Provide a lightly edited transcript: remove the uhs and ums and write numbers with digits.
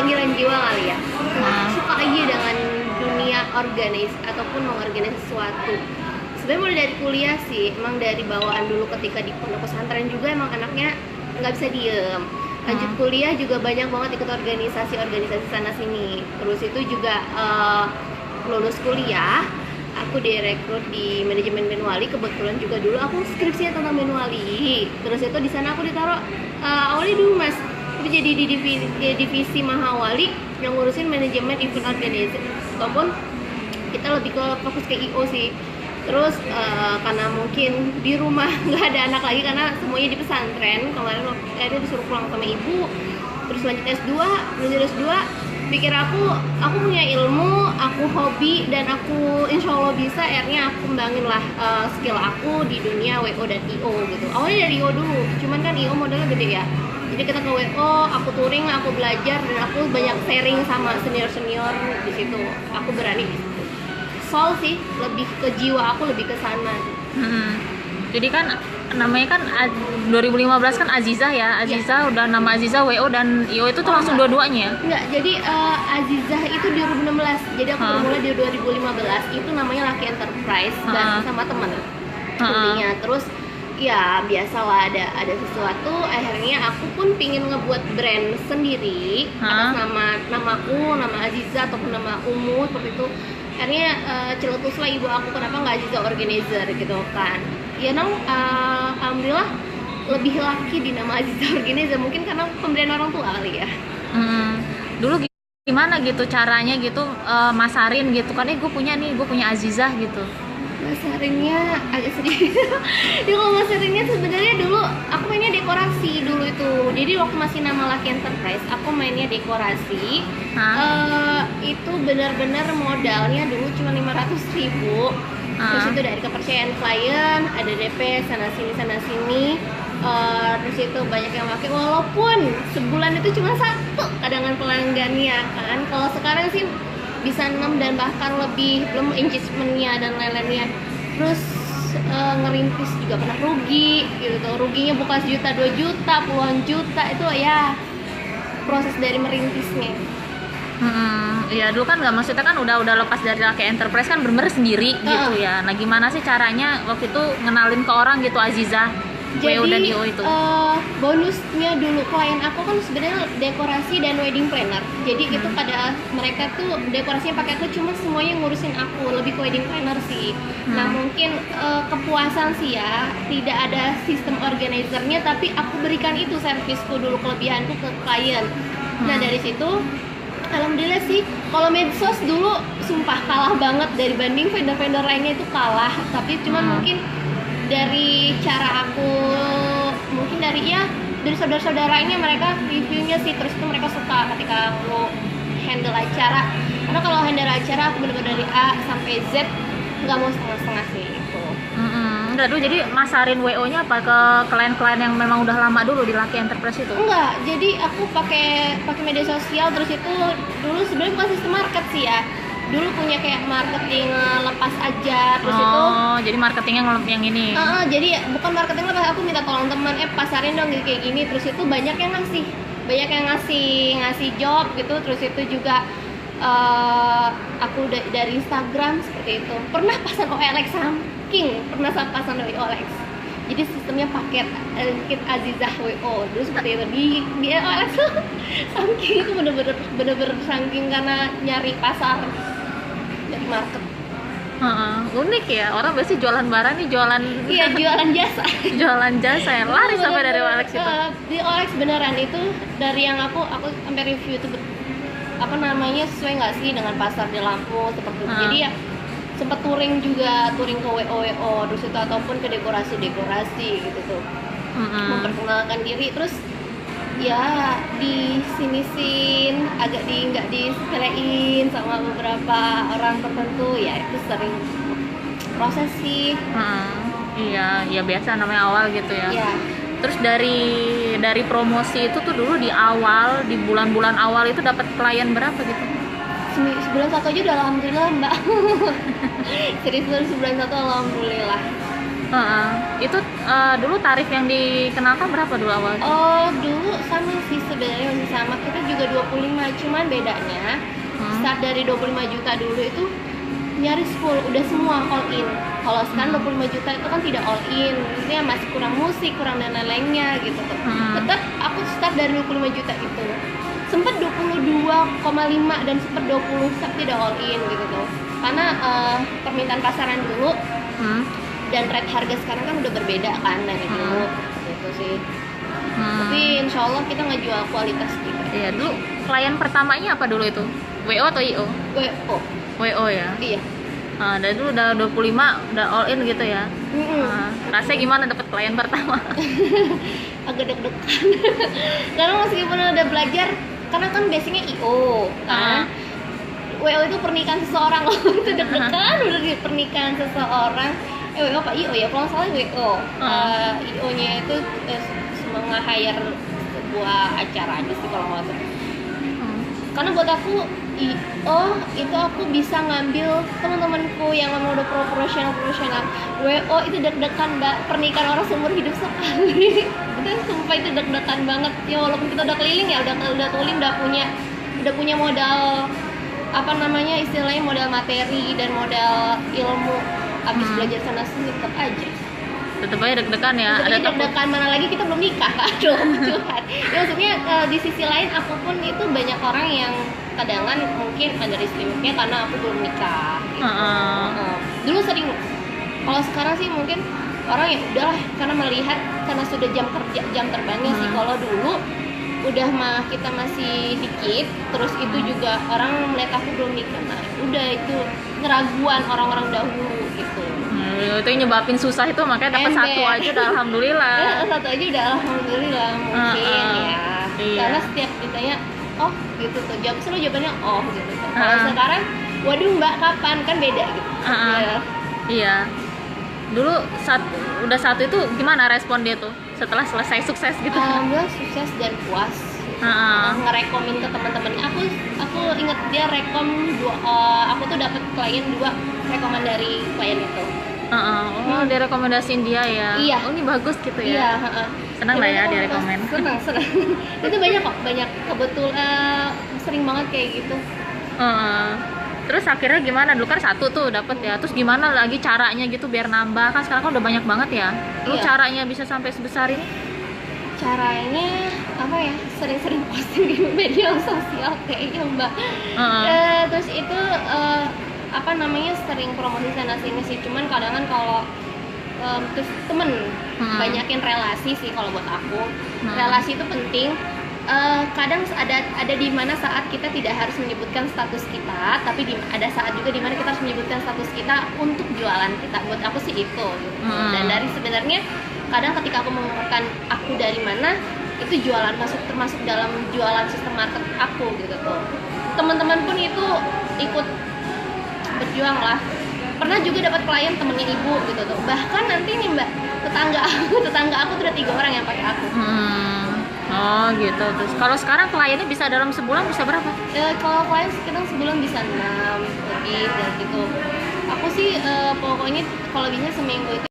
panggilan jiwa kali ya. Suka aja dengan dunia ataupun mengorganisasi sesuatu. Sebenarnya mulai dari kuliah sih, emang dari bawaan dulu ketika di pondok pesantren juga emang anaknya nggak bisa diem. Lanjut kuliah juga banyak banget ikut organisasi sana sini. Terus itu juga lulus kuliah, aku direkrut di manajemen Benwali. Kebetulan juga dulu aku skripsinya tentang Benwali. Terus itu di sana aku ditaruh awalnya dulu mas, aku jadi di divisi Mahawali yang ngurusin manajemen event organizer, ataupun kita lebih ke fokus ke IO sih. Terus karena mungkin di rumah nggak ada anak lagi karena semuanya di pesantren, kemarin akhirnya disuruh pulang sama ibu. Terus lanjut S2, pikir aku punya ilmu, aku hobi, dan aku insya Allah bisa. Akhirnya aku kembangin lah skill aku di dunia WO dan IO gitu. Awalnya dari IO dulu, cuman kan IO modalnya gede ya. Jadi kita ke WO, aku touring, aku belajar, dan aku banyak sharing sama senior di situ. Aku berani di situ. Soul sih, lebih ke jiwa aku lebih ke sana. Jadi kan namanya kan 2015 kan Azizah ya. Azizah udah nama Azizah WO dan IO itu tuh langsung dua-duanya. Enggak, jadi Azizah itu 2016. Jadi aku mulai di 2015 itu namanya Lucky Enterprise dan sama temen intinya. Terus ya biasalah ada sesuatu, akhirnya aku pun pingin ngebuat brand sendiri atas namaku, nama Azizah ataupun nama Umu seperti itu. Akhirnya celetus lah ibu aku, kenapa nggak Azizah Organizer gitu kan. Ya alhamdulillah lebih laki di nama Azizah Organizer, mungkin karena pemberian orang tua kali ya. Dulu gimana gitu caranya gitu masarin gitu kan, gue punya Azizah gitu. Masarinnya agak sedih. Ya kalau masarinnya sebenarnya dulu aku mainnya dekorasi dulu itu. Jadi waktu masih nama Lucky Enterprise, aku mainnya dekorasi. Itu benar-benar modalnya dulu cuma 500.000. Terus itu dari kepercayaan klien, ada DP sana sini. Terus itu banyak yang pakai, walaupun sebulan itu cuma 1 cadangan pelanggannya kan. Kalau sekarang sih bisa 6 dan bahkan lebih, belum engagementnya dan lain-lainnya. Terus ngerintis juga pernah rugi gitu, ruginya bukan 1 juta 2 juta, puluhan juta, itu ya proses dari merintisnya. Ya dulu kan nggak, maksudnya kan udah lepas dari Lucky Enterprise kan bener-bener sendiri gitu ya. Nah gimana sih caranya waktu itu ngenalin ke orang gitu Azizah WO dan IO itu? Bonusnya dulu klien aku kan sebenarnya dekorasi dan wedding planner. Jadi itu pada mereka tuh dekorasinya pakai aku, cuma semuanya ngurusin aku, lebih ke wedding planner sih. Nah mungkin kepuasan sih ya, tidak ada sistem organizernya, tapi aku berikan itu servisku dulu, kelebihanku ke klien. Nah dari situ alhamdulillah sih, kalau medsos dulu sumpah kalah banget dari banding vendor-vendor lainnya, itu kalah. Tapi cuman mungkin dari cara aku, mungkin dari saudara-saudara ini mereka reviewnya sih, terus itu mereka suka ketika aku handle acara. Karena kalau handle acara aku bener-bener dari A sampai Z, nggak mau setengah-setengah sih itu. Enggak dulu, jadi masarin WO-nya apa ke klien-klien yang memang udah lama dulu di Lucky Enterprise itu? Enggak, jadi aku pakai media sosial. Terus itu dulu sebenarnya bukan sistem market sih ya. Dulu punya kayak marketing lepas aja, terus itu jadi marketingnya yang ini. Jadi bukan marketing lepas, aku minta tolong teman, pasarin dong kayak gini. Terus itu banyak yang ngasih job gitu. Terus itu juga aku dari Instagram seperti itu. Pernah pasang OLX, pernah pasang dari OLX. Jadi sistemnya paket kit Azizah WO dulu seperti itu di OLX. Saking itu bener-bener saking karena nyari pasar dari market. Unik ya, orang biasanya jualan barang nih Iya, jualan jasa. Jualan jasa ya, lari sampai dari OLX itu. Di OLX beneran itu, dari yang aku sampai review itu sesuai nggak sih dengan pasar di Lampung seperti itu. Jadi ya sempat touring ke WO, terus itu ataupun ke dekorasi gitu tuh. Memperkenalkan diri, terus ya di sinisin agak nggak disepelein sama beberapa orang tertentu, ya itu sering proses sih. Iya biasa namanya awal gitu ya. Iya. Terus dari promosi itu tuh dulu di awal, di bulan-bulan awal itu dapat klien berapa gitu? Sebulan 1 aja udah alhamdulillah mbak. Serius, sebulan 1 alhamdulillah. Heeh. Itu dulu tarif yang dikenalkan berapa dulu awal? Oh, dulu sama sih sebenarnya, masih sama. Kita juga 25, cuman bedanya start dari 25 juta dulu itu nyaris full, udah semua all in. Kalau sekarang 25 juta itu kan tidak all in, maksudnya masih kurang musik, kurang dan lain-lainnya gitu tuh. Tetap aku start dari 25 juta itu. Sempat 22,5 dan sempat 20 tidak all in gitu tuh. Karena permintaan pasaran dulu dan rate harga sekarang kan udah berbeda kan dari dulu gitu sih. Tapi insya Allah kita ngejual kualitas juga. Iya, dulu klien pertamanya apa dulu itu? WO atau IO? WO. WO ya? Iya. Dari dulu udah 25, udah all in gitu ya? Rasanya gimana dapet klien pertama? Agak deg-degan. Karena meskipun udah belajar, karena kan basicnya IO kan. WO itu pernikahan seseorang loh. Itu deg-degan udah di pernikahan seseorang. WO apa IO ya? Kalau salah WO. IO-nya itu nge-hire sebuah acara aja sih kalau nggak salah. Karena buat aku IO itu aku bisa ngambil teman-temanku yang memang udah profesional. WO itu deg-degan, mbak, pernikahan orang seumur hidup sekali. Itu sumpah itu deg-degan banget ya, walaupun kita udah keliling ya, udah keliling, udah punya modal apa namanya istilahnya, modal materi dan modal ilmu. Abis belajar sana sini tetap aja deg-degan ya. ada deg-degan, mana lagi kita belum nikah kan. Curhat ya, maksudnya di sisi lain aku pun itu banyak orang yang kadangan mungkin underestimate-nya karena aku belum nikah gitu. Dulu sering, kalau sekarang sih mungkin orang ya udahlah karena melihat, karena sudah jam terbangnya sih. Kalau dulu udah mah kita masih dikit, terus itu juga orang melihat aku belum nikah, nah udah itu keraguan orang-orang dahulu gitu. Itu yang nyebabin susah itu, makanya dapat satu aja udah alhamdulillah. Satu aja udah alhamdulillah mungkin ya. Iya. Karena setiap ditanya oh gitu tuh, selalu jawabannya oh gitu tuh. Kalau sekarang waduh mbak kapan, kan beda gitu. Ya. Iya. Dulu udah satu itu gimana respon dia tuh setelah selesai sukses gitu? Alhamdulillah sukses dan puas. Ngerekomin ke teman-temannya. Aku inget dia rekom aku tuh dapat klien 2 rekomen dari klien itu. Dia rekomendasiin dia ya. Iya. Oh, ini bagus gitu ya. Iya, Senang lah ya dia rekomen. Senang. Itu banyak kebetulan sering banget kayak gitu. Terus akhirnya gimana? Dulu kan satu tuh dapat ya. Terus gimana lagi caranya gitu biar nambah? Kan sekarang kan udah banyak banget ya. Lu caranya bisa sampai sebesar ini? Caranya apa ya? Sering-sering posting di media sosial kayaknya mbak. Terus itu apa namanya, sering promosi sana sini sih. Cuman kadang kan kalau terus temen banyakin relasi sih kalau buat aku. Relasi itu penting. Kadang ada di mana saat kita tidak harus menyebutkan status kita, tapi ada saat juga di mana kita harus menyebutkan status kita untuk jualan kita. Buat aku sih itu. Dan dari sebenarnya kadang ketika aku mengungkapkan aku dari mana, itu jualan termasuk dalam jualan sistem market aku gitu tuh. Teman-teman pun itu ikut berjuang lah. Pernah juga dapat klien temennya ibu gitu tuh. Bahkan nanti nih mbak, tetangga aku tuh udah 3 orang yang pakai aku. Oh gitu. Terus kalau sekarang kliennya bisa dalam sebulan bisa berapa? Kalau klien sekarang sebulan bisa 6 lebih dan gitu. Aku sih pokoknya kalau bisa seminggu itu